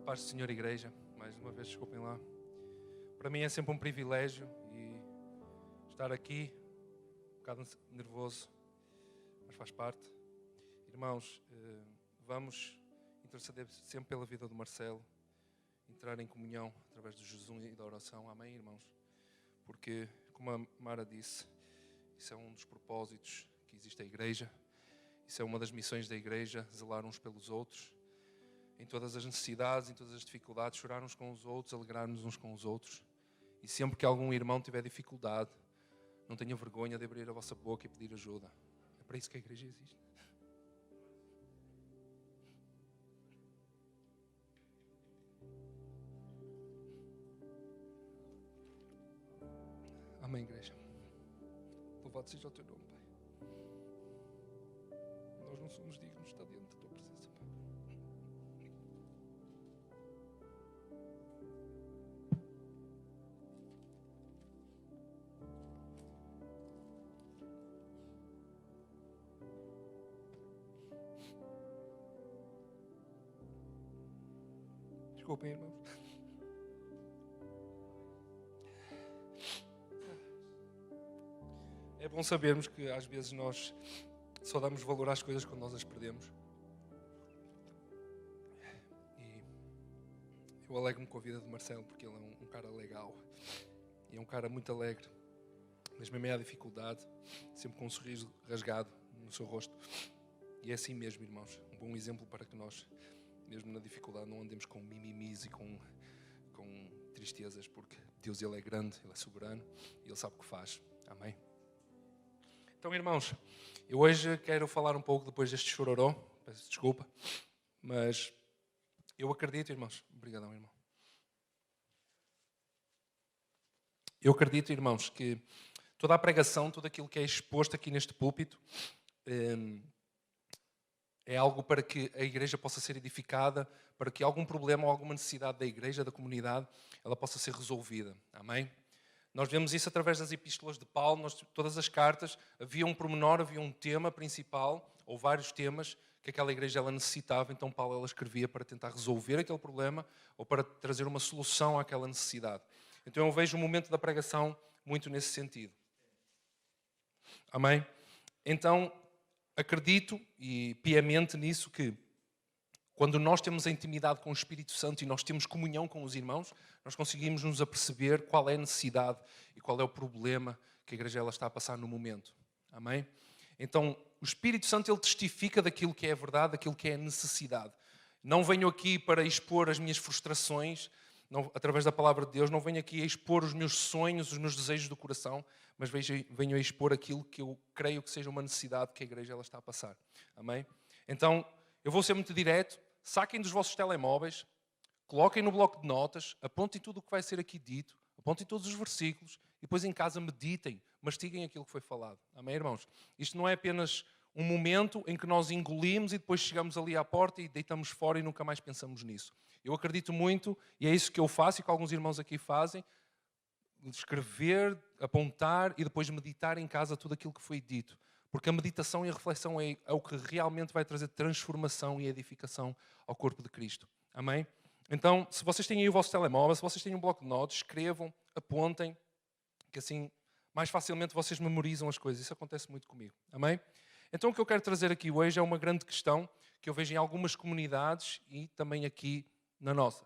Paz do Senhor, Igreja, mais uma vez, desculpem lá. Para mim é sempre um privilégio e estar aqui, um bocado nervoso, mas faz parte. Irmãos, vamos interceder sempre pela vida do Marcelo, entrar em comunhão através do jejum e da oração. Amém, irmãos? Porque, como a Mara disse, isso é um dos propósitos que existe a Igreja. Isso é uma das missões da Igreja, zelar uns pelos outros. Em todas as necessidades, em todas as dificuldades, chorar uns com os outros, alegrar-nos uns com os outros. E sempre que algum irmão tiver dificuldade, não tenha vergonha de abrir a vossa boca e pedir ajuda. É para isso que a Igreja existe. Amém, Igreja. Louvado seja o teu nome, Pai. Nós não somos dignos de estar diante da tua presença, Pai. Desculpem, irmãos. É bom sabermos que às vezes nós só damos valor às coisas quando nós as perdemos. E eu alegro-me com a vida de Marcelo porque ele é um cara legal. E é um cara muito alegre. Mesmo em meio à dificuldade, sempre com um sorriso rasgado no seu rosto. E é assim mesmo, irmãos. Um bom exemplo para que nós, mesmo na dificuldade, não andemos com mimimis e com tristezas, porque Deus, Ele é grande, Ele é soberano e Ele sabe o que faz. Amém? Então, irmãos, eu hoje quero falar um pouco depois deste chororó, peço desculpa, mas eu acredito, irmãos, obrigadão, irmão. Eu acredito, irmãos, que toda a pregação, tudo aquilo que é exposto aqui neste púlpito, é algo para que a Igreja possa ser edificada, para que algum problema ou alguma necessidade da Igreja, da comunidade, ela possa ser resolvida. Amém? Nós vemos isso através das epístolas de Paulo, todas as cartas, havia um pormenor, havia um tema principal, ou vários temas, que aquela igreja ela necessitava, então Paulo ela escrevia para tentar resolver aquele problema, ou para trazer uma solução àquela necessidade. Então eu vejo o momento da pregação muito nesse sentido. Amém? Então, acredito, e piamente nisso, que quando nós temos a intimidade com o Espírito Santo e nós temos comunhão com os irmãos, nós conseguimos nos aperceber qual é a necessidade e qual é o problema que a igreja ela está a passar no momento. Amém? Então, o Espírito Santo ele testifica daquilo que é a verdade, daquilo que é a necessidade. Não venho aqui para expor as minhas frustrações, através da palavra de Deus, não venho aqui a expor os meus sonhos, os meus desejos do coração, mas venho a expor aquilo que eu creio que seja uma necessidade que a igreja ela está a passar. Amém? Então, eu vou ser muito direto, saquem dos vossos telemóveis, coloquem no bloco de notas, apontem tudo o que vai ser aqui dito, apontem todos os versículos e depois em casa meditem, mastiguem aquilo que foi falado. Amém, irmãos? Isto não é apenas um momento em que nós engolimos e depois chegamos ali à porta e deitamos fora e nunca mais pensamos nisso. Eu acredito muito, e é isso que eu faço e que alguns irmãos aqui fazem, escrever, apontar e depois meditar em casa tudo aquilo que foi dito. Porque a meditação e a reflexão é o que realmente vai trazer transformação e edificação ao corpo de Cristo. Amém? Então, se vocês têm aí o vosso telemóvel, se vocês têm um bloco de notas, escrevam, apontem, que assim mais facilmente vocês memorizam as coisas. Isso acontece muito comigo. Amém? Então, o que eu quero trazer aqui hoje é uma grande questão que eu vejo em algumas comunidades e também aqui na nossa.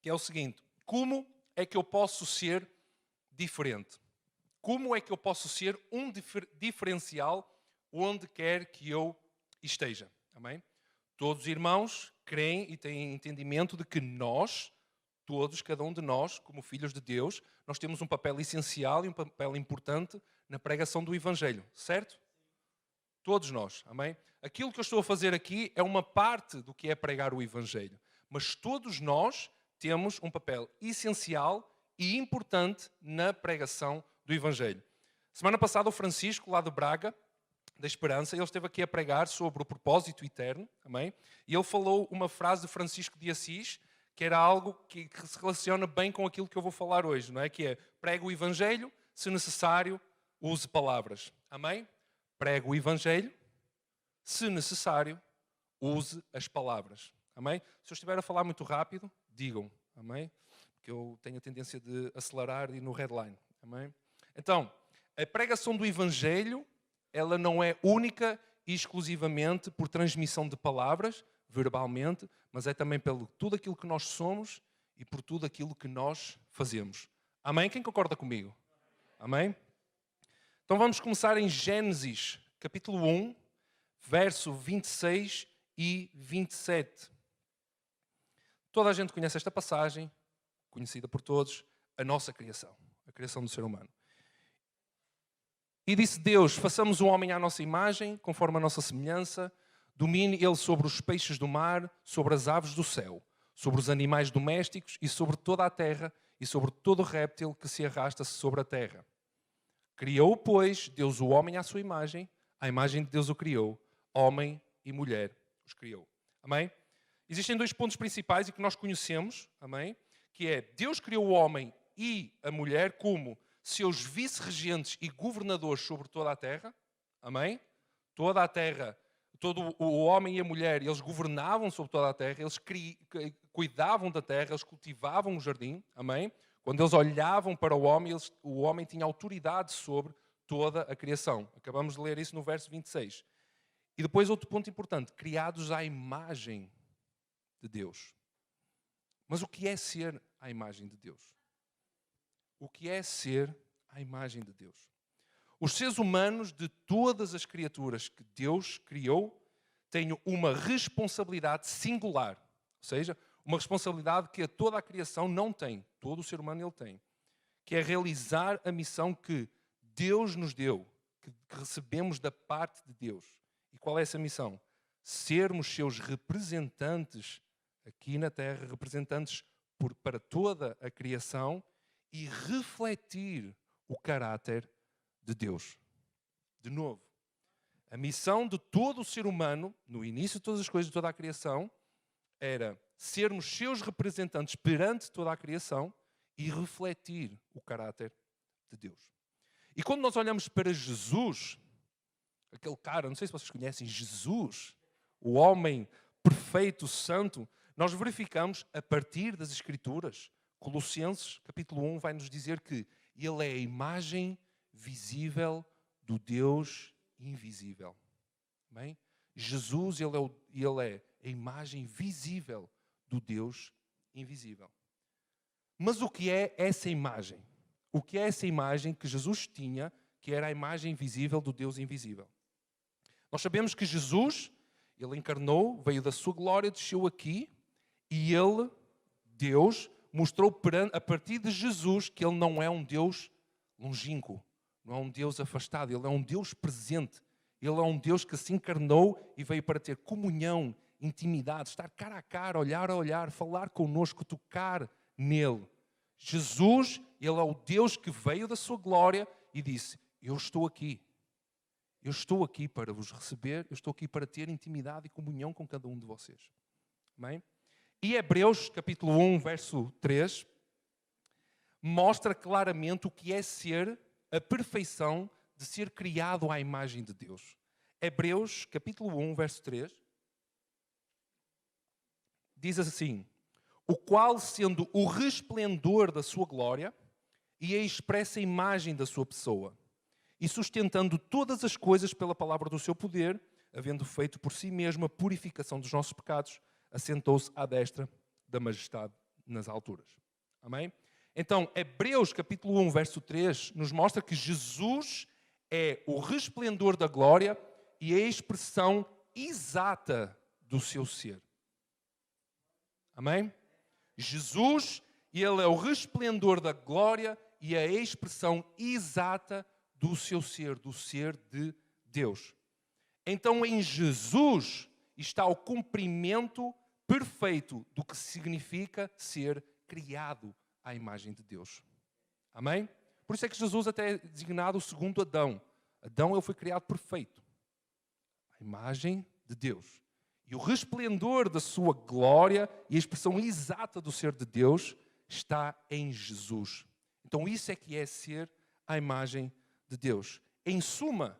Que é o seguinte: como é que eu posso ser diferente? Como é que eu posso ser um diferencial onde quer que eu esteja? Amém? Todos os irmãos creem e têm entendimento de que nós, todos, cada um de nós, como filhos de Deus, nós temos um papel essencial e um papel importante na pregação do Evangelho, certo? Todos nós, amém? Aquilo que eu estou a fazer aqui é uma parte do que é pregar o Evangelho, mas todos nós temos um papel essencial e importante na pregação do Evangelho. Semana passada o Francisco, lá de Braga, da Esperança, ele esteve aqui a pregar sobre o propósito eterno, amém? E ele falou uma frase de Francisco de Assis, que era algo que se relaciona bem com aquilo que eu vou falar hoje, não é? Que é, prega o Evangelho, se necessário, use palavras. Amém? Prega o Evangelho, se necessário, use as palavras. Amém? Se eu estiver a falar muito rápido, digam. Amém? Porque eu tenho a tendência de acelerar e ir no redline. Amém? Então, a pregação do Evangelho, ela não é única e exclusivamente por transmissão de palavras, verbalmente, mas é também pelo tudo aquilo que nós somos e por tudo aquilo que nós fazemos. Amém? Quem concorda comigo? Amém? Então vamos começar em Gênesis, capítulo 1, verso 26 e 27. Toda a gente conhece esta passagem, conhecida por todos, a nossa criação, a criação do ser humano. E disse Deus, façamos o homem à nossa imagem, conforme a nossa semelhança, domine ele sobre os peixes do mar, sobre as aves do céu, sobre os animais domésticos e sobre toda a terra e sobre todo réptil que se arrasta sobre a terra. Criou, pois, Deus o homem à sua imagem, à imagem de Deus o criou, homem e mulher os criou. Amém? Existem dois pontos principais e que nós conhecemos, amém? Que é, Deus criou o homem e a mulher como seus vice-regentes e governadores sobre toda a terra. Amém? Toda a terra, todo o homem e a mulher, eles governavam sobre toda a terra, eles cuidavam da terra, eles cultivavam o jardim. Amém? Quando eles olhavam para o homem tinha autoridade sobre toda a criação. Acabamos de ler isso no verso 26. E depois outro ponto importante, criados à imagem de Deus. Mas o que é ser à imagem de Deus? O que é ser à imagem de Deus? Os seres humanos de todas as criaturas que Deus criou têm uma responsabilidade singular. Ou seja, uma responsabilidade que toda a criação não tem. Todo o ser humano ele tem. Que é realizar a missão que Deus nos deu, que recebemos da parte de Deus. E qual é essa missão? Sermos seus representantes aqui na Terra, representantes para toda a criação e refletir o caráter de Deus. De novo, a missão de todo o ser humano, no início de todas as coisas de toda a criação, era sermos seus representantes perante toda a criação e refletir o caráter de Deus. E quando nós olhamos para Jesus, aquele cara, não sei se vocês conhecem Jesus, o homem perfeito, santo, nós verificamos a partir das Escrituras, Colossenses, capítulo 1, vai nos dizer que ele é a imagem visível do Deus invisível. Bem? Jesus, ele é a imagem visível do Deus invisível. Mas o que é essa imagem? O que é essa imagem que Jesus tinha, que era a imagem visível do Deus invisível? Nós sabemos que Jesus, ele encarnou, veio da sua glória, desceu aqui, e ele, Deus, mostrou a partir de Jesus que ele não é um Deus longínquo, não é um Deus afastado, ele é um Deus presente. Ele é um Deus que se encarnou e veio para ter comunhão, intimidade, estar cara a cara, olhar a olhar, falar connosco, tocar nele. Jesus, ele é o Deus que veio da sua glória e disse, eu estou aqui. Eu estou aqui para vos receber, eu estou aqui para ter intimidade e comunhão com cada um de vocês. Amém? E Hebreus, capítulo 1, verso 3, mostra claramente o que é ser a perfeição de ser criado à imagem de Deus. Hebreus, capítulo 1, verso 3, diz assim, o qual, sendo o resplendor da sua glória e a expressa imagem da sua pessoa, e sustentando todas as coisas pela palavra do seu poder, havendo feito por si mesmo a purificação dos nossos pecados, assentou-se à destra da majestade nas alturas. Amém? Então, Hebreus capítulo 1, verso 3, nos mostra que Jesus é o resplendor da glória e a expressão exata do seu ser. Amém? Jesus, ele é o resplendor da glória e a expressão exata do seu ser, do ser de Deus. Então, em Jesus está o cumprimento perfeito do que significa ser criado à imagem de Deus. Amém? Por isso é que Jesus até é designado o segundo Adão. Adão, ele foi criado perfeito. A imagem de Deus. E o resplendor da sua glória e a expressão exata do ser de Deus está em Jesus. Então isso é que é ser a imagem de Deus. Em suma,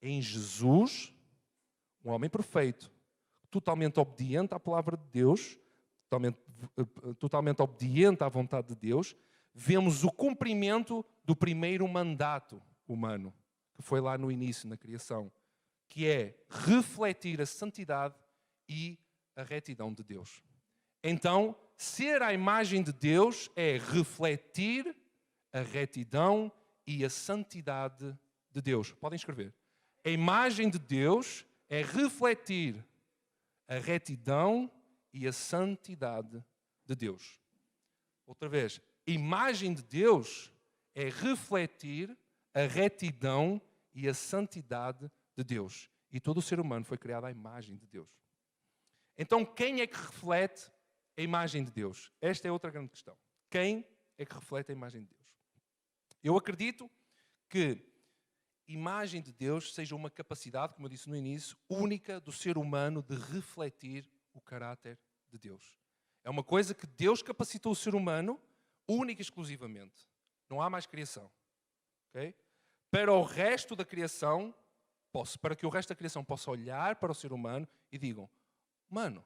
em Jesus, um homem perfeito, totalmente obediente à palavra de Deus, totalmente obediente à vontade de Deus, vemos o cumprimento do primeiro mandato humano, que foi lá no início, na criação, que é refletir a santidade e a retidão de Deus. Então, ser a imagem de Deus é refletir a retidão e a santidade de Deus. Podem escrever. A imagem de Deus é refletir a retidão e a santidade de Deus. Outra vez, a imagem de Deus é refletir a retidão e a santidade de Deus. E todo o ser humano foi criado à imagem de Deus. Então, quem é que reflete a imagem de Deus? Esta é outra grande questão. Quem é que reflete a imagem de Deus? Eu acredito que imagem de Deus seja uma capacidade, como eu disse no início, única do ser humano de refletir o caráter de Deus. É uma coisa que Deus capacitou o ser humano única e exclusivamente. Não há mais criação. Okay? Para o resto da criação, para que o resto da criação possa olhar para o ser humano e digam, mano,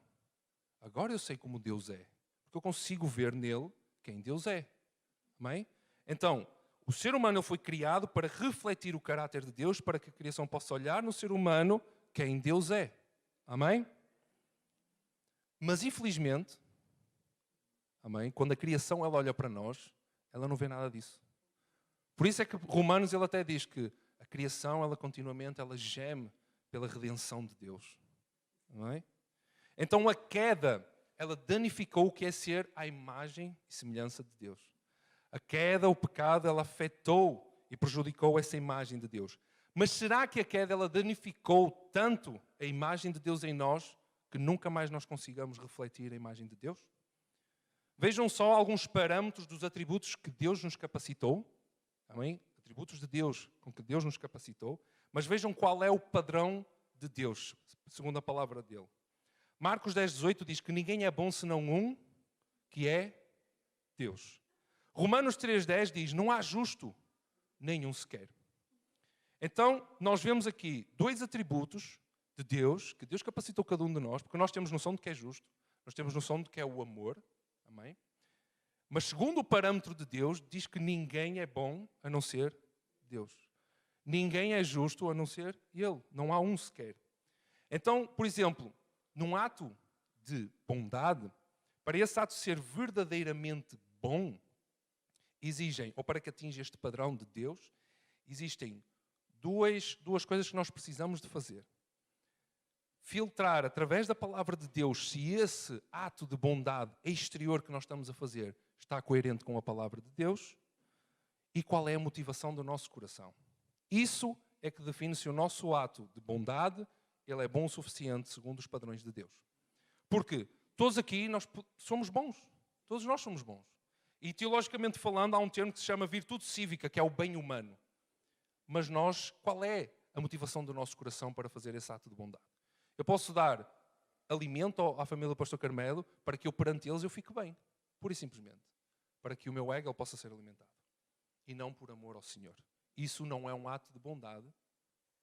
agora eu sei como Deus é. Porque eu consigo ver nele quem Deus é. Amém? Então, o ser humano foi criado para refletir o caráter de Deus, para que a criação possa olhar no ser humano quem Deus é. Amém? Mas, infelizmente, amém, quando a criação ela olha para nós, ela não vê nada disso. Por isso é que Romanos ele até diz que a criação, ela continuamente, ela geme pela redenção de Deus. Amém? Então, a queda, ela danificou o que é ser a imagem e semelhança de Deus. A queda, o pecado, ela afetou e prejudicou essa imagem de Deus. Mas será que a queda, ela danificou tanto a imagem de Deus em nós que nunca mais nós consigamos refletir a imagem de Deus? Vejam só alguns parâmetros dos atributos que Deus nos capacitou. Amém? Atributos de Deus com que Deus nos capacitou. Mas vejam qual é o padrão de Deus, segundo a palavra dele. Marcos 10:18 diz que ninguém é bom senão um, que é Deus. Romanos 3:10 diz, não há justo, nenhum sequer. Então, nós vemos aqui dois atributos de Deus, que Deus capacitou cada um de nós, porque nós temos noção de que é justo, nós temos noção de que é o amor, amém? Mas segundo o parâmetro de Deus, diz que ninguém é bom a não ser Deus. Ninguém é justo a não ser Ele, não há um sequer. Então, por exemplo, num ato de bondade, para esse ato ser verdadeiramente bom, exigem, ou para que atinja este padrão de Deus, existem duas coisas que nós precisamos de fazer. Filtrar através da palavra de Deus se esse ato de bondade exterior que nós estamos a fazer está coerente com a palavra de Deus e qual é a motivação do nosso coração. Isso é que define se o nosso ato de bondade ele é bom o suficiente segundo os padrões de Deus. Porque todos aqui nós somos bons. Todos nós somos bons. E teologicamente falando, há um termo que se chama virtude cívica, que é o bem humano. Mas nós, qual é a motivação do nosso coração para fazer esse ato de bondade? Eu posso dar alimento à família do pastor Carmelo para que eu perante eles eu fique bem. Pura e simplesmente. Para que o meu ego possa ser alimentado. E não por amor ao Senhor. Isso não é um ato de bondade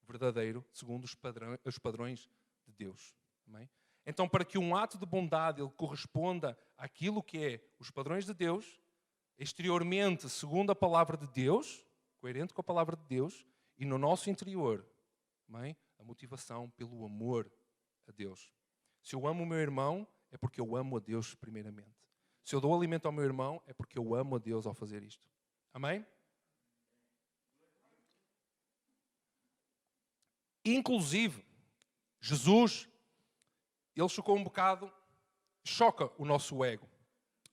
verdadeiro, segundo os padrões de Deus. Amém? Então, para que um ato de bondade ele corresponda àquilo que é os padrões de Deus, exteriormente, segundo a palavra de Deus, coerente com a palavra de Deus, e no nosso interior, amém? A motivação pelo amor a Deus. Se eu amo o meu irmão, é porque eu amo a Deus primeiramente. Se eu dou alimento ao meu irmão, é porque eu amo a Deus ao fazer isto. Amém? Inclusive, Jesus, ele choca o nosso ego.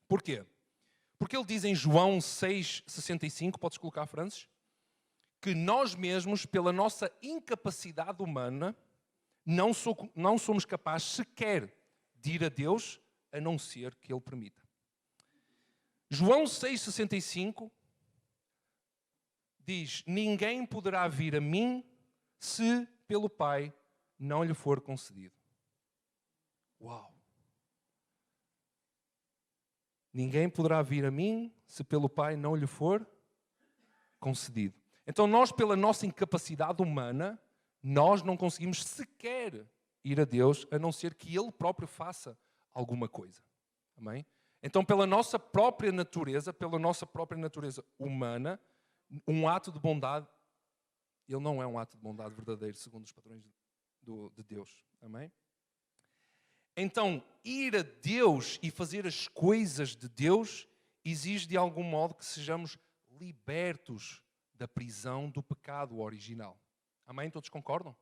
Porquê? Porque ele diz em João 6,65, podes colocar, Francis, que nós mesmos, pela nossa incapacidade humana, não somos capazes sequer de ir a Deus, a não ser que Ele permita. João 6,65 diz, ninguém poderá vir a mim se pelo Pai não lhe for concedido. Uau! Ninguém poderá vir a mim se pelo Pai não lhe for concedido. Então nós, pela nossa incapacidade humana, nós não conseguimos sequer ir a Deus, a não ser que Ele próprio faça alguma coisa. Amém? Então, pela nossa própria natureza humana, um ato de bondade, ele não é um ato de bondade verdadeiro, segundo os padrões de Deus. Amém? Então, ir a Deus e fazer as coisas de Deus exige de algum modo que sejamos libertos da prisão do pecado original. Amém? Todos concordam?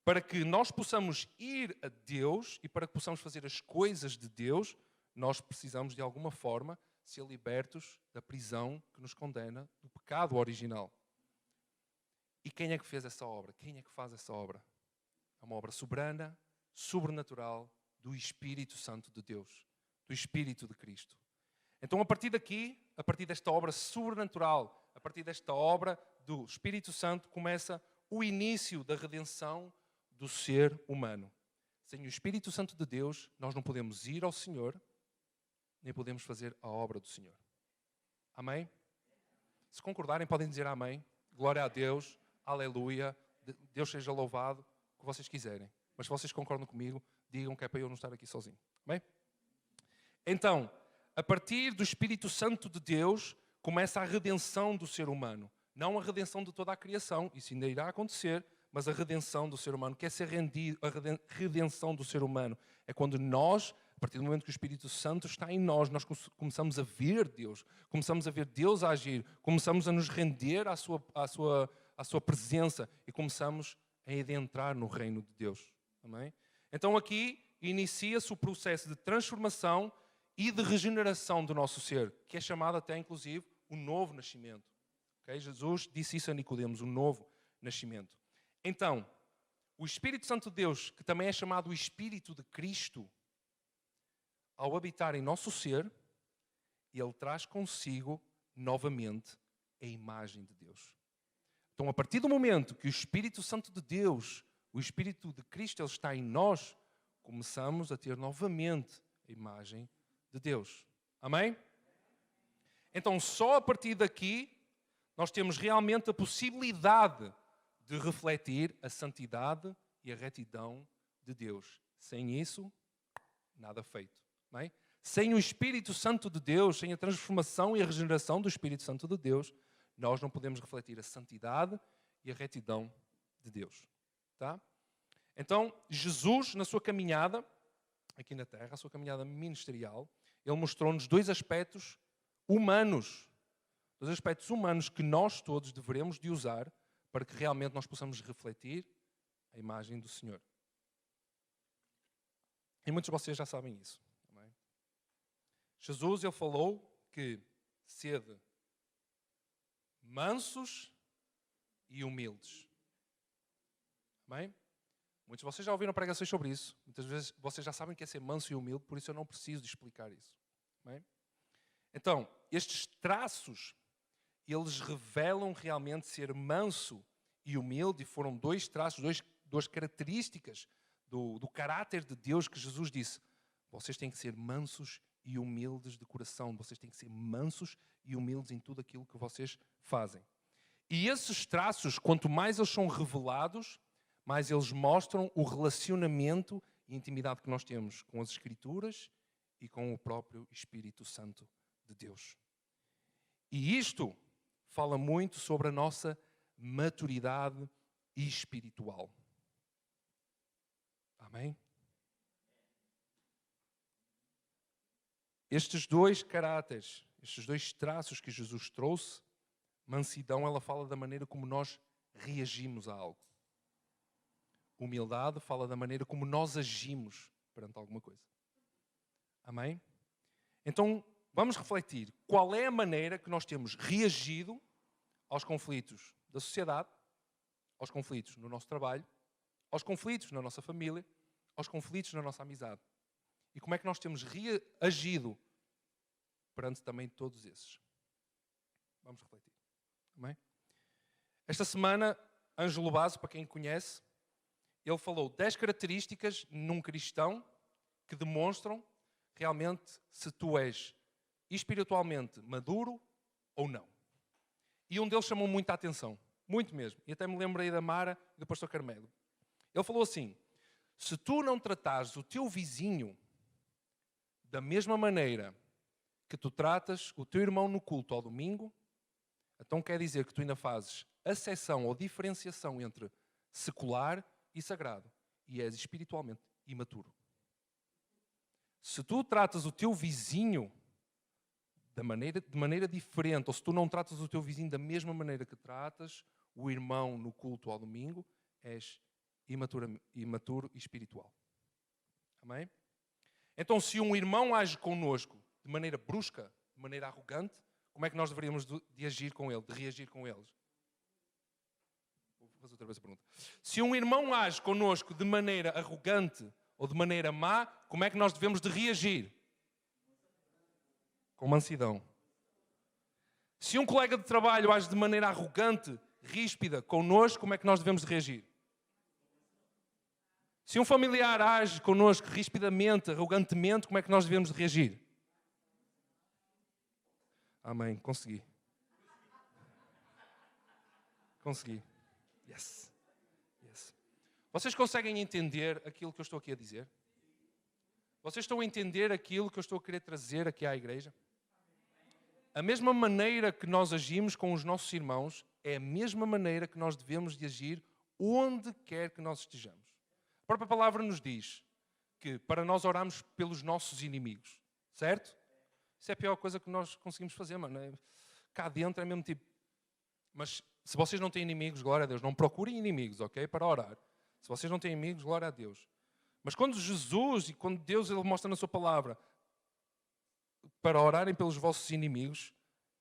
Para que nós possamos ir a Deus e para que possamos fazer as coisas de Deus, nós precisamos de alguma forma ser libertos da prisão que nos condena do pecado original. E quem é que fez essa obra? Quem é que faz essa obra? É uma obra soberana, sobrenatural, do Espírito Santo de Deus, do Espírito de Cristo. Então, a partir daqui, a partir desta obra sobrenatural, a partir desta obra do Espírito Santo, começa o início da redenção do ser humano. Sem o Espírito Santo de Deus, nós não podemos ir ao Senhor, nem podemos fazer a obra do Senhor. Amém? Se concordarem, podem dizer amém. Glória a Deus, aleluia, Deus seja louvado, o que vocês quiserem. Mas se vocês concordam comigo, digam que é para eu não estar aqui sozinho. Amém? Então, a partir do Espírito Santo de Deus, começa a redenção do ser humano. Não a redenção de toda a criação, isso ainda irá acontecer, mas a redenção do ser humano. Quer ser rendido, a redenção do ser humano é quando nós, a partir do momento que o Espírito Santo está em nós, nós começamos a ver Deus, começamos a ver Deus agir, começamos a nos render à sua presença e começamos a adentrar no reino de Deus. Amém? Então aqui inicia-se o processo de transformação e de regeneração do nosso ser, que é chamado até inclusive o novo nascimento. Okay? Jesus disse isso a Nicodemos, o novo nascimento. Então, o Espírito Santo de Deus, que também é chamado o Espírito de Cristo, ao habitar em nosso ser, ele traz consigo novamente a imagem de Deus. Então, a partir do momento que o Espírito Santo de Deus, o Espírito de Cristo, ele está em nós, começamos a ter novamente a imagem de Deus. Amém? Então, só a partir daqui, nós temos realmente a possibilidade de refletir a santidade e a retidão de Deus. Sem isso, nada feito. Amém? Sem o Espírito Santo de Deus, sem a transformação e a regeneração do Espírito Santo de Deus, nós não podemos refletir a santidade e a retidão de Deus. Tá? Então, Jesus, na sua caminhada aqui na Terra, a sua caminhada ministerial, ele mostrou-nos dois aspectos humanos. Dois aspectos humanos que nós todos devemos de usar para que realmente nós possamos refletir a imagem do Senhor. E muitos de vocês já sabem isso. Amém? Jesus, ele falou que sede mansos e humildes. Amém? Muitos de vocês já ouviram pregações sobre isso. Muitas vezes vocês já sabem que é ser manso e humilde, por isso eu não preciso de explicar isso. Amém? Então, estes traços, eles revelam realmente ser manso e humilde, e foram dois traços, duas características do caráter de Deus que Jesus disse. Vocês têm que ser mansos e humildes de coração. Vocês têm que ser mansos e humildes em tudo aquilo que vocês fazem. E esses traços, quanto mais eles são revelados, mais eles mostram o relacionamento e intimidade que nós temos com as Escrituras e com o próprio Espírito Santo de Deus. E isto fala muito sobre a nossa maturidade espiritual. Amém? Estes dois caráteres, estes dois traços que Jesus trouxe, mansidão, ela fala da maneira como nós reagimos a algo. Humildade fala da maneira como nós agimos perante alguma coisa. Amém? Então, vamos refletir qual é a maneira que nós temos reagido aos conflitos da sociedade, aos conflitos no nosso trabalho, aos conflitos na nossa família, aos conflitos na nossa amizade. E como é que nós temos reagido perante também todos esses. Vamos refletir. Amém? Esta semana, Ângelo Basso, para quem conhece, ele falou 10 características num cristão que demonstram realmente se tu és espiritualmente maduro ou não. E um deles chamou muita atenção. Muito mesmo. E até me lembrei da Mara e do pastor Carmelo. Ele falou assim: Se tu não tratares o teu vizinho da mesma maneira que tu tratas o teu irmão no culto ao domingo, então quer dizer que tu ainda fazes acessão ou diferenciação entre secular e sagrado e és espiritualmente imaturo. Se tu tratas o teu vizinho de maneira diferente, ou se tu não tratas o teu vizinho da mesma maneira que tratas o irmão no culto ao domingo, és imaturo espiritual. Amém? Então, se um irmão age connosco de maneira brusca, de maneira arrogante, como é que nós deveríamos de agir com ele, de reagir com eles? Vou fazer outra vez a pergunta. Se um irmão age connosco de maneira arrogante ou de maneira má, como é que nós devemos de reagir? Com mansidão. Se um colega de trabalho age de maneira arrogante, ríspida, connosco, como é que nós devemos de reagir? Se um familiar age connosco rispidamente, arrogantemente, como é que nós devemos de reagir? Amém, consegui. Consegui. Yes. Vocês conseguem entender aquilo que eu estou aqui a dizer? Vocês estão a entender aquilo que eu estou a querer trazer aqui à igreja? A mesma maneira que nós agimos com os nossos irmãos é a mesma maneira que nós devemos de agir onde quer que nós estejamos. A própria palavra nos diz que para nós orarmos pelos nossos inimigos, certo? Isso é a pior coisa que nós conseguimos fazer, mano. Cá dentro é mesmo tipo... Mas se vocês não têm inimigos, glória a Deus, não procurem inimigos, ok? Para orar. Se vocês não têm inimigos, glória a Deus. Mas quando Jesus e quando Deus Ele mostra na sua palavra para orarem pelos vossos inimigos,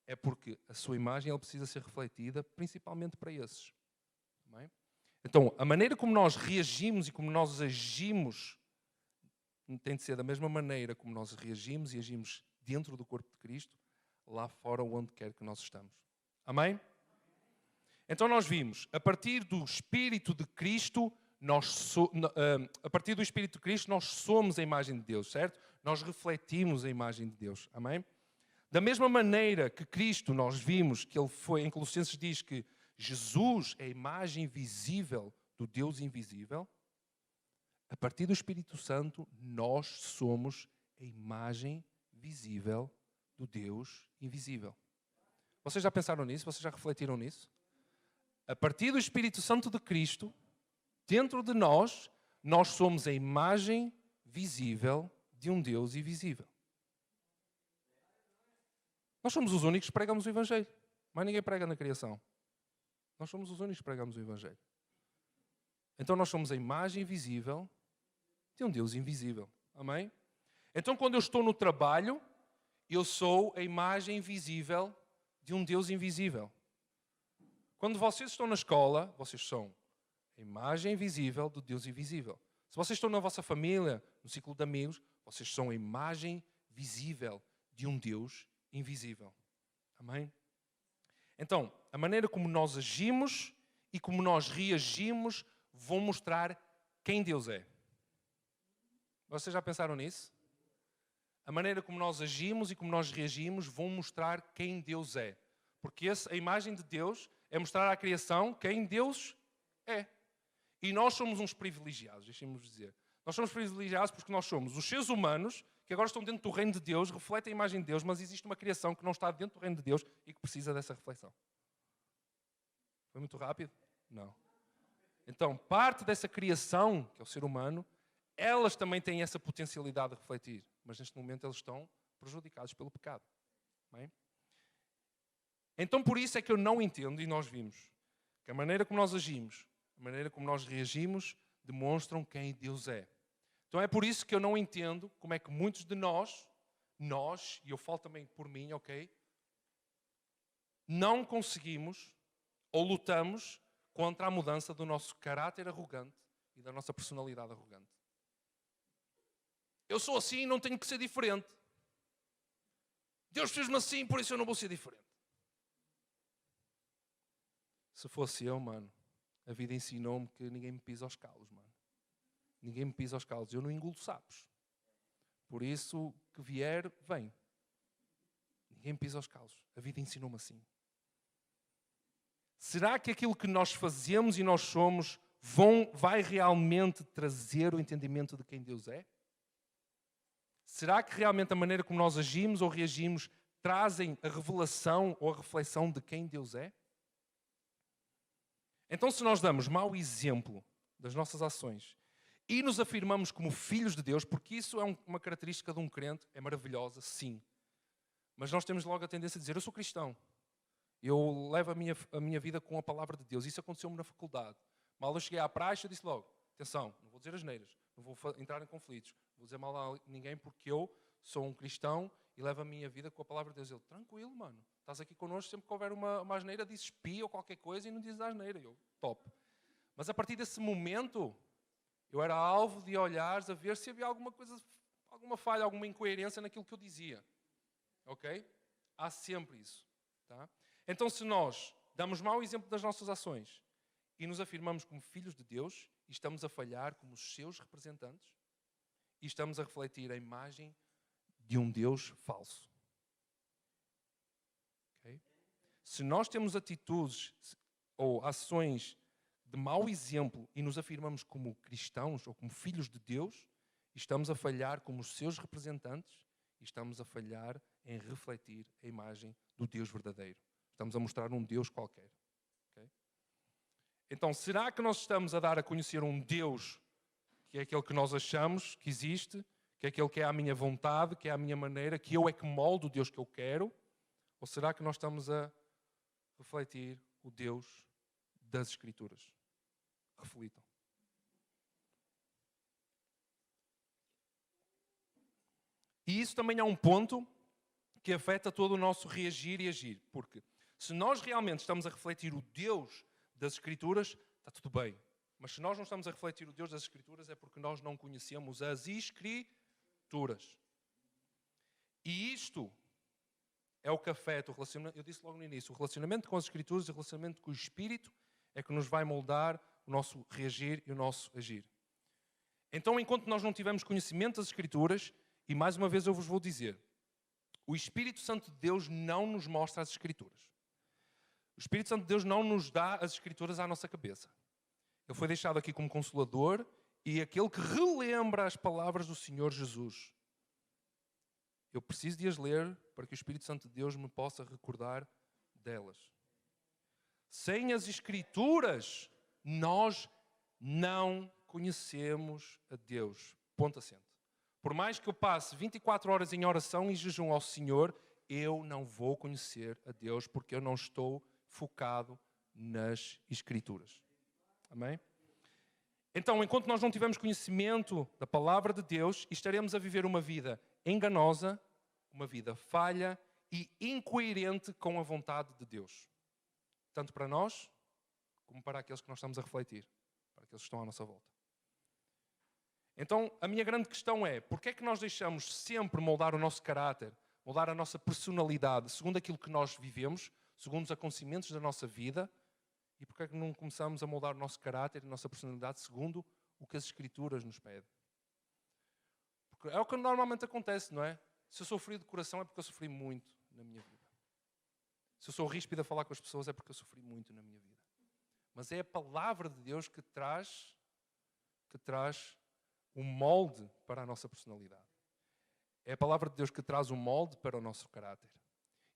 é porque a sua imagem Ele precisa ser refletida principalmente para esses. Amém? Então, a maneira como nós reagimos e como nós agimos tem de ser da mesma maneira como nós reagimos e agimos dentro do corpo de Cristo, lá fora, onde quer que nós estamos. Amém? Então nós vimos, a partir do Espírito de Cristo, nós somos a imagem de Deus, certo? Nós refletimos a imagem de Deus. Amém? Da mesma maneira que Cristo, nós vimos que Ele foi, em Colossenses diz que Jesus é a imagem visível do Deus invisível. A partir do Espírito Santo, nós somos a imagem visível do Deus invisível. Vocês já pensaram nisso? Vocês já refletiram nisso? A partir do Espírito Santo de Cristo, dentro de nós, nós somos a imagem visível de um Deus invisível. Nós somos os únicos que pregamos o Evangelho. Mas ninguém prega na criação. Nós somos os únicos que pregamos o Evangelho. Então nós somos a imagem visível de um Deus invisível. Amém? Então quando eu estou no trabalho, eu sou a imagem visível de um Deus invisível. Quando vocês estão na escola, vocês são a imagem visível do Deus invisível. Se vocês estão na vossa família, no ciclo de amigos, vocês são a imagem visível de um Deus invisível. Amém? Então, a maneira como nós agimos e como nós reagimos vão mostrar quem Deus é. Vocês já pensaram nisso? A maneira como nós agimos e como nós reagimos vão mostrar quem Deus é. Porque a imagem de Deus é mostrar à criação quem Deus é. E nós somos uns privilegiados, deixem-me dizer. Nós somos privilegiados porque nós somos os seres humanos que agora estão dentro do reino de Deus, refletem a imagem de Deus, mas existe uma criação que não está dentro do reino de Deus e que precisa dessa reflexão. Foi muito rápido? Não. Então, parte dessa criação, que é o ser humano, elas também têm essa potencialidade de refletir, mas neste momento eles estão prejudicados pelo pecado. Bem? Então, por isso é que eu não entendo, e nós vimos, que a maneira como nós agimos, a maneira como nós reagimos, demonstram quem Deus é. Então é por isso que eu não entendo como é que muitos de nós, e eu falo também por mim, ok? Não conseguimos ou lutamos contra a mudança do nosso caráter arrogante e da nossa personalidade arrogante. Eu sou assim e não tenho que ser diferente. Deus fez-me assim, por isso eu não vou ser diferente. Se fosse eu, mano, a vida ensinou-me que ninguém me pisa aos calos, mano. Ninguém me pisa aos calos. Eu não engulo sapos. Por isso, que vier, vem. Ninguém me pisa aos calos. A vida ensinou-me assim. Será que aquilo que nós fazemos e nós somos vai realmente trazer o entendimento de quem Deus é? Será que realmente a maneira como nós agimos ou reagimos trazem a revelação ou a reflexão de quem Deus é? Então, se nós damos mau exemplo das nossas ações e nos afirmamos como filhos de Deus, porque isso é uma característica de um crente, é maravilhosa, sim. Mas nós temos logo a tendência a dizer, eu sou cristão. Eu levo a minha vida com a palavra de Deus. Isso aconteceu-me na faculdade. Mal eu cheguei à praxe, eu disse logo, atenção, não vou dizer asneiras, não vou entrar em conflitos, não vou dizer mal a ninguém porque eu sou um cristão e levo a minha vida com a palavra de Deus. Ele, tranquilo, mano, estás aqui connosco, sempre que houver uma asneira, dizes pi ou qualquer coisa e não dizes a asneira. Eu, top. Mas a partir desse momento, eu era alvo de olhares a ver se havia alguma coisa, alguma falha, alguma incoerência naquilo que eu dizia. Ok? Há sempre isso. Tá? Então, se nós damos mau exemplo das nossas ações e nos afirmamos como filhos de Deus e estamos a falhar como os seus representantes e estamos a refletir a imagem de um Deus falso. Okay? Se nós temos atitudes ou ações de mau exemplo e nos afirmamos como cristãos ou como filhos de Deus, estamos a falhar como os seus representantes e estamos a falhar em refletir a imagem do Deus verdadeiro. Estamos a mostrar um Deus qualquer. Okay? Então, será que nós estamos a dar a conhecer um Deus que é aquele que nós achamos que existe, que é aquele que é a minha vontade, que é a minha maneira, que eu é que moldo o Deus que eu quero? Ou será que nós estamos a refletir o Deus das Escrituras? Reflitam. E isso também é um ponto que afeta todo o nosso reagir e agir. Porque se nós realmente estamos a refletir o Deus das Escrituras, está tudo bem. Mas se nós não estamos a refletir o Deus das Escrituras, é porque nós não conhecemos as Escrituras. E isto é o que afeta o relacionamento. Eu disse logo no início, o relacionamento com as Escrituras e o relacionamento com o Espírito é que nos vai moldar o nosso reagir e o nosso agir. Então, enquanto nós não tivermos conhecimento das Escrituras, e mais uma vez eu vos vou dizer, o Espírito Santo de Deus não nos mostra as Escrituras. O Espírito Santo de Deus não nos dá as Escrituras à nossa cabeça. Ele foi deixado aqui como Consolador e aquele que relembra as palavras do Senhor Jesus. Eu preciso de as ler para que o Espírito Santo de Deus me possa recordar delas. Sem as Escrituras, nós não conhecemos a Deus. Ponto assente. Por mais que eu passe 24 horas em oração e jejum ao Senhor, eu não vou conhecer a Deus porque eu não estou focado nas Escrituras. Amém? Então, enquanto nós não tivermos conhecimento da palavra de Deus, estaremos a viver uma vida enganosa, uma vida falha e incoerente com a vontade de Deus. Tanto para nós, como para aqueles que nós estamos a refletir, para aqueles que estão à nossa volta. Então, a minha grande questão é, porquê é que nós deixamos sempre moldar o nosso caráter, moldar a nossa personalidade, segundo aquilo que nós vivemos, segundo os acontecimentos da nossa vida, e porquê é que não começamos a moldar o nosso caráter e a nossa personalidade segundo o que as Escrituras nos pedem? Porque é o que normalmente acontece, não é? Se eu sou frio de coração é porque eu sofri muito na minha vida. Se eu sou ríspido a falar com as pessoas é porque eu sofri muito na minha vida. Mas é a palavra de Deus que traz um molde para a nossa personalidade. É a palavra de Deus que traz um molde para o nosso caráter.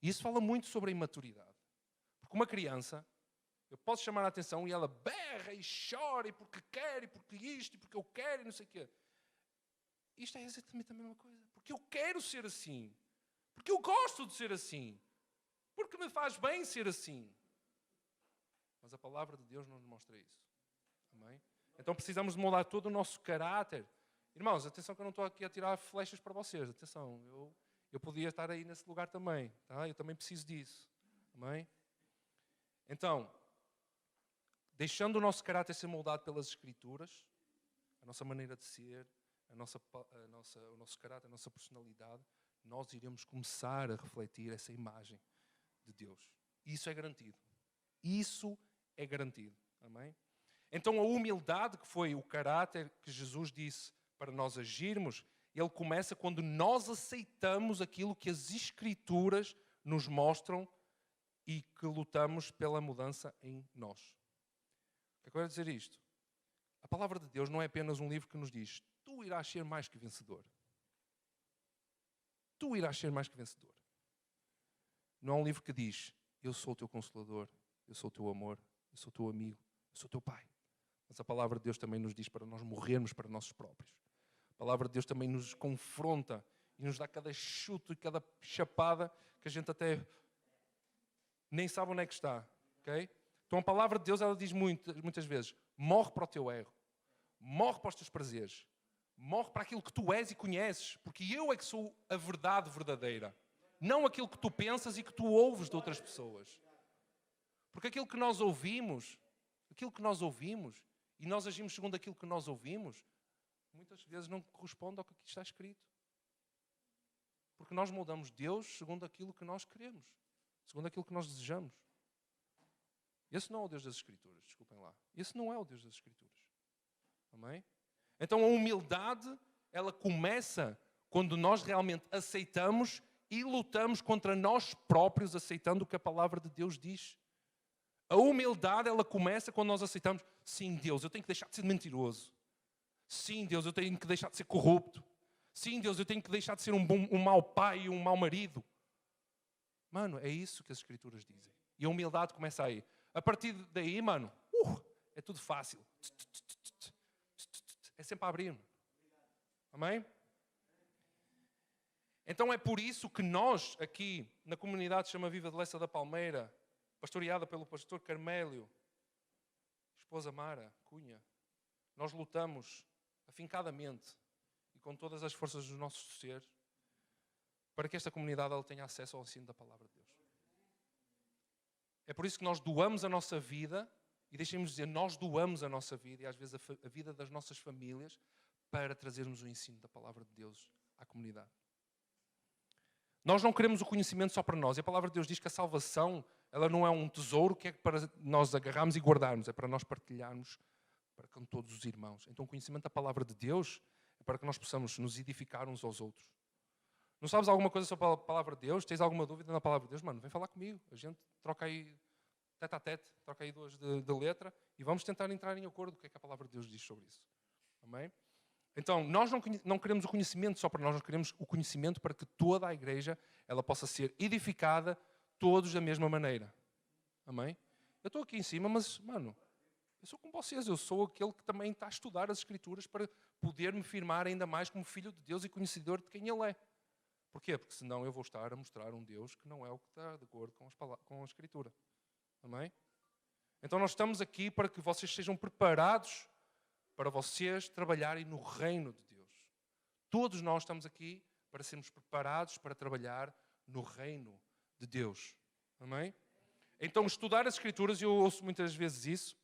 E isso fala muito sobre a imaturidade. Porque uma criança, eu posso chamar a atenção e ela berra e chora e porque quer e porque isto e porque eu quero e não sei o quê. Isto é exatamente a mesma coisa. Porque eu quero ser assim. Porque eu gosto de ser assim. Porque me faz bem ser assim. Mas a palavra de Deus não nos mostra isso. Amém? Então precisamos de moldar todo o nosso caráter. Irmãos, atenção que eu não estou aqui a tirar flechas para vocês. Atenção, eu podia estar aí nesse lugar também. Tá? Eu também preciso disso. Amém? Então, deixando o nosso caráter ser moldado pelas Escrituras, a nossa maneira de ser, o nosso caráter, a nossa personalidade, nós iremos começar a refletir essa imagem de Deus. Isso é garantido. Isso é garantido. Amém? Então a humildade, que foi o caráter que Jesus disse para nós agirmos, ele começa quando nós aceitamos aquilo que as Escrituras nos mostram e que lutamos pela mudança em nós. O que eu quero dizer isto? palavra de Deus não é apenas um livro que nos diz: tu irás ser mais que vencedor. Tu irás ser mais que vencedor. Não é um livro que diz: eu sou o teu consolador, eu sou o teu amor, eu sou o teu amigo, eu sou o teu pai. Mas a palavra de Deus também nos diz para nós morrermos para nós próprios. A palavra de Deus também nos confronta e nos dá cada chute e cada chapada que a gente até nem sabe onde é que está. Okay? Então a palavra de Deus, ela diz muitas vezes: morre para o teu erro, morre para os teus prazeres, morre para aquilo que tu és e conheces, porque eu é que sou a verdade verdadeira, não aquilo que tu pensas e que tu ouves de outras pessoas. Porque aquilo que nós ouvimos, e nós agimos segundo aquilo que nós ouvimos, muitas vezes não corresponde ao que aqui está escrito. Porque nós moldamos Deus segundo aquilo que nós queremos, segundo aquilo que nós desejamos. Esse não é o Deus das Escrituras, desculpem lá. Esse não é o Deus das Escrituras. Amém? Então a humildade, ela começa quando nós realmente aceitamos e lutamos contra nós próprios, aceitando o que a palavra de Deus diz. A humildade, ela começa quando nós aceitamos: sim, Deus, eu tenho que deixar de ser mentiroso. Sim, Deus, eu tenho que deixar de ser corrupto. Sim, Deus, eu tenho que deixar de ser um mau pai e um mau marido. Mano, é isso que as Escrituras dizem. E a humildade começa aí. A partir daí, mano, é tudo fácil. É sempre a abrir. Amém? Então é por isso que nós, aqui na comunidade Chama Viva de Lessa da Palmeira, pastoreada pelo pastor Carmélio, esposa Mara Cunha, nós lutamos afincadamente e com todas as forças do nosso ser para que esta comunidade ela tenha acesso ao ensino da palavra de Deus. É por isso que nós doamos a nossa vida, e deixemos dizer, nós doamos a nossa vida e às vezes a vida das nossas famílias para trazermos o ensino da palavra de Deus à comunidade. Nós não queremos o conhecimento só para nós. E a palavra de Deus diz que a salvação, ela não é um tesouro que é para nós agarrarmos e guardarmos, é para nós partilharmos para com todos os irmãos. Então o conhecimento da palavra de Deus é para que nós possamos nos edificar uns aos outros. Não sabes alguma coisa sobre a palavra de Deus? Tens alguma dúvida na palavra de Deus? Mano, vem falar comigo. A gente troca aí tete a tete, troca aí duas de letra e vamos tentar entrar em acordo com o que é que a palavra de Deus diz sobre isso. Amém? Então, nós não queremos o conhecimento só para nós queremos o conhecimento para que toda a igreja ela possa ser edificada, todos da mesma maneira. Amém? Eu estou aqui em cima, mas, mano, eu sou como vocês, eu sou aquele que também está a estudar as Escrituras para poder me firmar ainda mais como filho de Deus e conhecedor de quem Ele é. Porquê? Porque senão eu vou estar a mostrar um Deus que não é o que está de acordo com a Escritura. Amém? Então nós estamos aqui para que vocês sejam preparados para vocês trabalharem no reino de Deus. Todos nós estamos aqui para sermos preparados para trabalhar no reino de Deus. Amém? Então estudar as Escrituras, e eu ouço muitas vezes isso,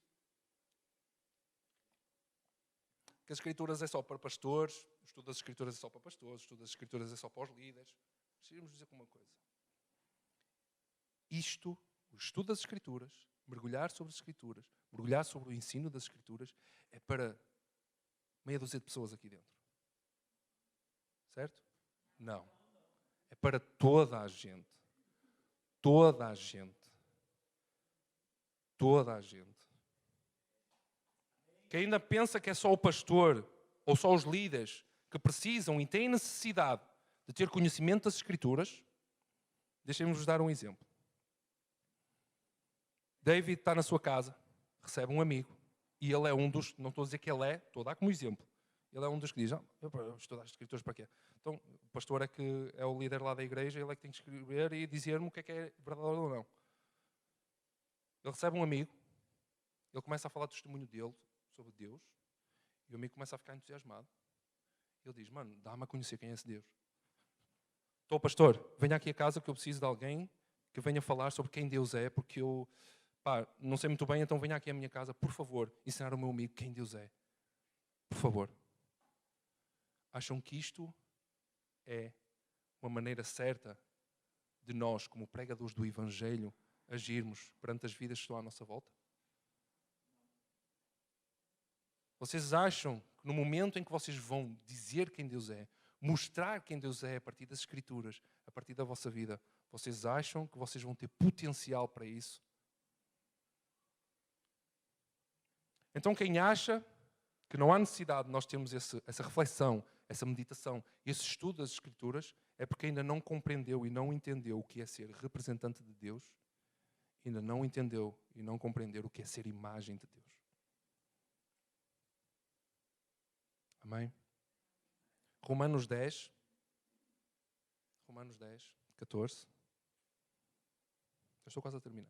que as Escrituras é só para pastores, o estudo das Escrituras é só para pastores, o estudo das Escrituras é só para os líderes. Precisamos dizer uma coisa. Isto, o estudo das Escrituras, mergulhar sobre as Escrituras, mergulhar sobre o ensino das Escrituras, é para meia dúzia de pessoas aqui dentro. Certo? Não. É para toda a gente. Toda a gente. Toda a gente. Que ainda pensa que é só o pastor ou só os líderes que precisam e têm necessidade de ter conhecimento das Escrituras, deixem-me-vos dar um exemplo. David está na sua casa, recebe um amigo, e ele é um dos, não estou a dizer que ele é, estou a dar como exemplo, ele é um dos que diz: eu vou estudar as Escrituras para quê? Então, o pastor é que é o líder lá da igreja, ele é que tem que escrever e dizer-me o que é verdadeiro ou não. Ele recebe um amigo, ele começa a falar do testemunho dele, sobre Deus, e o amigo começa a ficar entusiasmado. Ele diz: mano, dá-me a conhecer quem é esse Deus. Estou, pastor, venha aqui a casa que eu preciso de alguém que venha falar sobre quem Deus é, porque eu não sei muito bem, então venha aqui à minha casa, por favor, ensinar ao meu amigo quem Deus é. Por favor. Acham que isto é uma maneira certa de nós, como pregadores do Evangelho, agirmos perante as vidas que estão à nossa volta? Vocês acham que no momento em que vocês vão dizer quem Deus é, mostrar quem Deus é a partir das Escrituras, a partir da vossa vida, vocês acham que vocês vão ter potencial para isso? Então quem acha que não há necessidade de nós termos essa reflexão, essa meditação, esse estudo das Escrituras, é porque ainda não compreendeu e não entendeu o que é ser representante de Deus, ainda não entendeu e não compreendeu o que é ser imagem de Deus. Amém? Romanos 10, 14. Eu estou quase a terminar.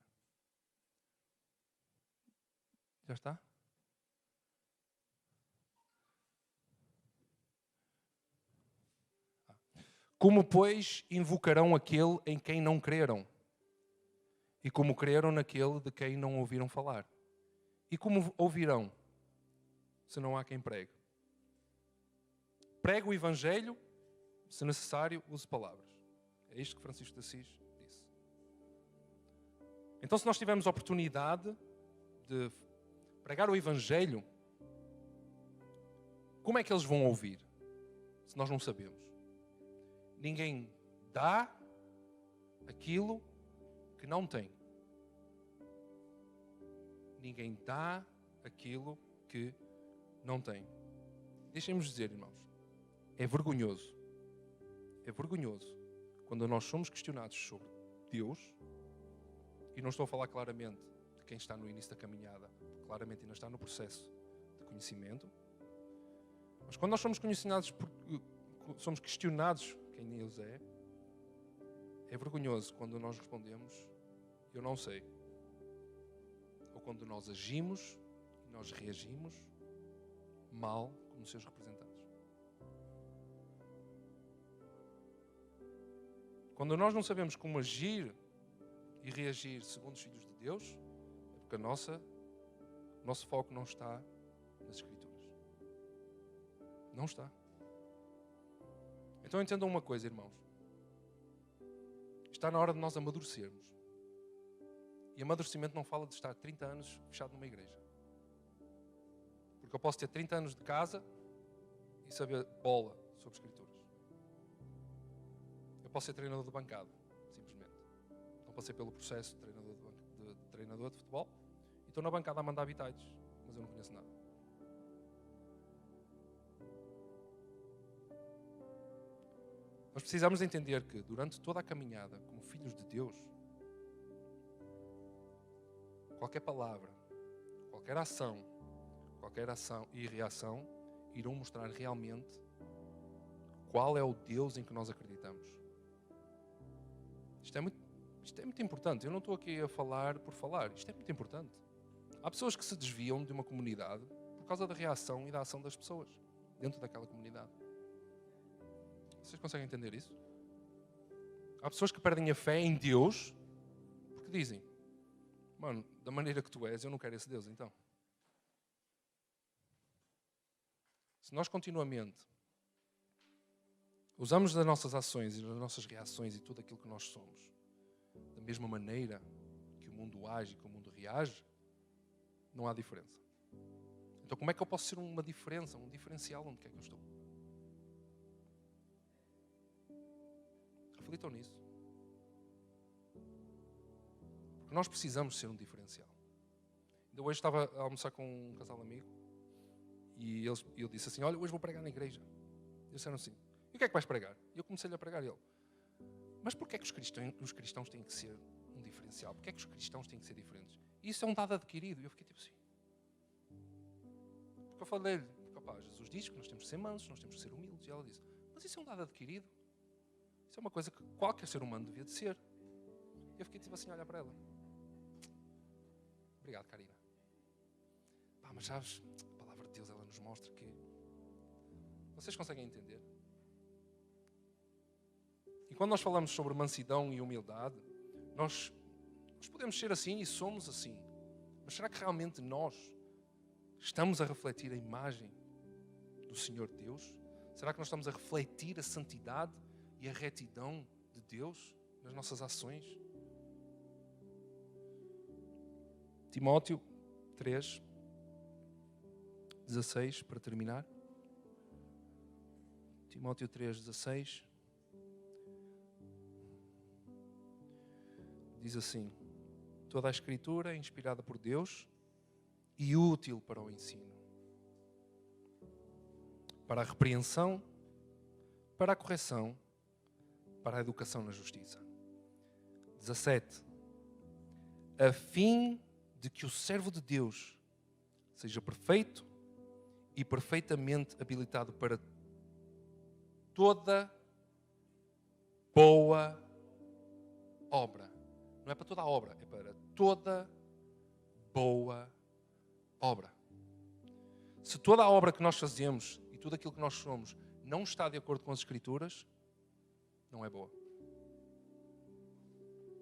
Já está? Como, pois, invocarão aquele em quem não creram? E como creram naquele de quem não ouviram falar? E como ouvirão, se não há quem pregue? Pregue o Evangelho, se necessário, use palavras. É isto que Francisco de Assis disse. Então, se nós tivermos a oportunidade de pregar o Evangelho, como é que eles vão ouvir? Se nós não sabemos. Ninguém dá aquilo que não tem. Ninguém dá aquilo que não tem. Deixem-me dizer, irmãos, é vergonhoso quando nós somos questionados sobre Deus, e não estou a falar claramente de quem está no início da caminhada, porque claramente ainda está no processo de conhecimento, mas quando nós somos questionados quem Deus é vergonhoso quando nós respondemos, eu não sei. Ou quando nós agimos e nós reagimos mal como seus representantes. Quando nós não sabemos como agir e reagir segundo os filhos de Deus, é porque o nosso foco não está nas Escrituras. Não está. Então entendam uma coisa, irmãos. Está na hora de nós amadurecermos. E amadurecimento não fala de estar 30 anos fechado numa igreja. Porque eu posso ter 30 anos de casa e saber bola sobre Escrituras. Eu posso ser treinador de bancada, simplesmente. Não passei pelo processo de treinador de futebol e estou na bancada a mandar habitats, mas eu não conheço nada. Nós precisamos entender que durante toda a caminhada, como filhos de Deus, qualquer palavra, qualquer ação e reação irão mostrar realmente qual é o Deus em que nós acreditamos. Isto é muito importante. Eu não estou aqui a falar por falar. Isto é muito importante. Há pessoas que se desviam de uma comunidade por causa da reação e da ação das pessoas dentro daquela comunidade. Vocês conseguem entender isso? Há pessoas que perdem a fé em Deus porque dizem: mano, da maneira que tu és, eu não quero esse Deus, então. Se nós continuamente usamos das nossas ações e das nossas reações e tudo aquilo que nós somos da mesma maneira que o mundo age, que o mundo reage, não há diferença. Então como é que eu posso ser uma diferença, um diferencial onde quer que eu estou? Reflitam nisso. Porque nós precisamos ser um diferencial. Ainda hoje estava a almoçar com um casal amigo e eu disse assim: olha, hoje vou pregar na igreja. Eles disseram assim: e o que é que vais pregar? E eu comecei-lhe a pregar e ele: mas porquê é que os cristãos têm que ser um diferencial? Porquê é que os cristãos têm que ser diferentes? E isso é um dado adquirido. E eu fiquei tipo assim. Porque eu falei-lhe: Jesus diz que nós temos que ser mansos, nós temos que ser humildes. E ela disse: mas isso é um dado adquirido. Isso é uma coisa que qualquer ser humano devia de ser. E eu fiquei tipo assim a olhar para ela. Obrigado, Karina. Mas sabes, a palavra de Deus, ela nos mostra que... Vocês conseguem entender? E quando nós falamos sobre mansidão e humildade, nós podemos ser assim e somos assim. Mas será que realmente nós estamos a refletir a imagem do Senhor Deus? Será que nós estamos a refletir a santidade e a retidão de Deus nas nossas ações? Timóteo 3, 16, para terminar. Timóteo 3, 16. Diz assim: toda a Escritura é inspirada por Deus e útil para o ensino. para a repreensão, para a correção, para a educação na justiça. 17. A fim de que o servo de Deus seja perfeito e perfeitamente habilitado para toda boa obra. Não é para toda a obra, é para toda boa obra. Se toda a obra que nós fazemos e tudo aquilo que nós somos não está de acordo com as Escrituras, não é boa.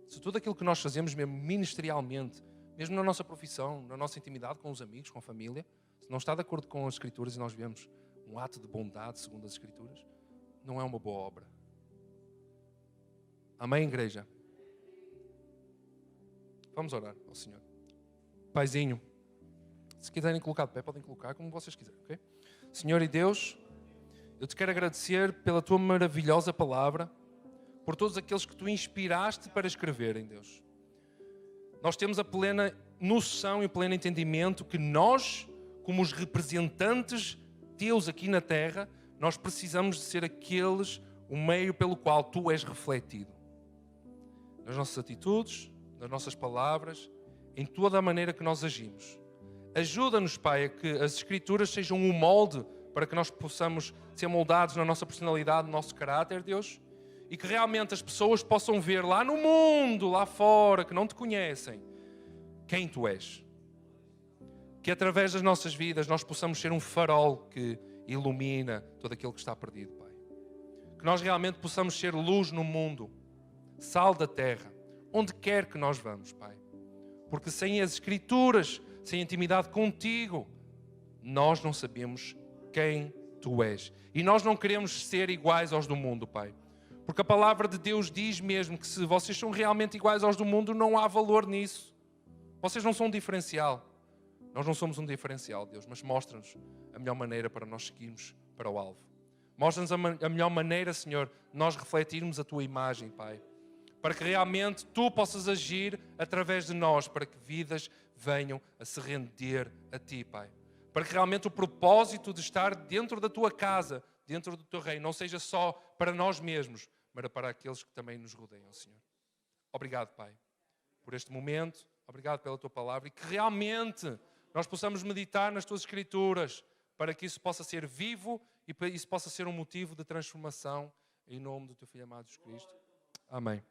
Se tudo aquilo que nós fazemos, mesmo ministerialmente, mesmo na nossa profissão, na nossa intimidade com os amigos, com a família, se não está de acordo com as Escrituras e nós vemos um ato de bondade segundo as Escrituras, não é uma boa obra. Amém, igreja? Vamos orar ao Senhor. Paizinho, se quiserem colocar de pé, podem colocar como vocês quiserem, ok? Senhor e Deus, eu te quero agradecer pela tua maravilhosa palavra, por todos aqueles que tu inspiraste para escreverem, Deus. Nós temos a plena noção e o pleno entendimento que nós, como os representantes teus aqui na terra, nós precisamos de ser aqueles, o meio pelo qual tu és refletido. Nas nossas atitudes, nas nossas palavras, em toda a maneira que nós agimos. Ajuda-nos, Pai, a que as Escrituras sejam um molde para que nós possamos ser moldados na nossa personalidade, no nosso caráter, Deus, e que realmente as pessoas possam ver lá no mundo, lá fora, que não te conhecem, quem tu és. Que através das nossas vidas nós possamos ser um farol que ilumina todo aquilo que está perdido, Pai. Que nós realmente possamos ser luz no mundo, sal da terra, onde quer que nós vamos, Pai. Porque sem as Escrituras, sem intimidade contigo, nós não sabemos quem tu és. E nós não queremos ser iguais aos do mundo, Pai. Porque a palavra de Deus diz mesmo que se vocês são realmente iguais aos do mundo, não há valor nisso. Vocês não são um diferencial. Nós não somos um diferencial, Deus, mas mostra-nos a melhor maneira para nós seguirmos para o alvo. Mostra-nos a melhor maneira, Senhor, nós refletirmos a tua imagem, Pai. Para que realmente tu possas agir através de nós, para que vidas venham a se render a ti, Pai. Para que realmente o propósito de estar dentro da tua casa, dentro do teu reino, não seja só para nós mesmos, mas para aqueles que também nos rodeiam, Senhor. Obrigado, Pai, por este momento. Obrigado pela tua palavra e que realmente nós possamos meditar nas tuas Escrituras para que isso possa ser vivo e para isso possa ser um motivo de transformação em nome do teu Filho amado Jesus Cristo. Amém.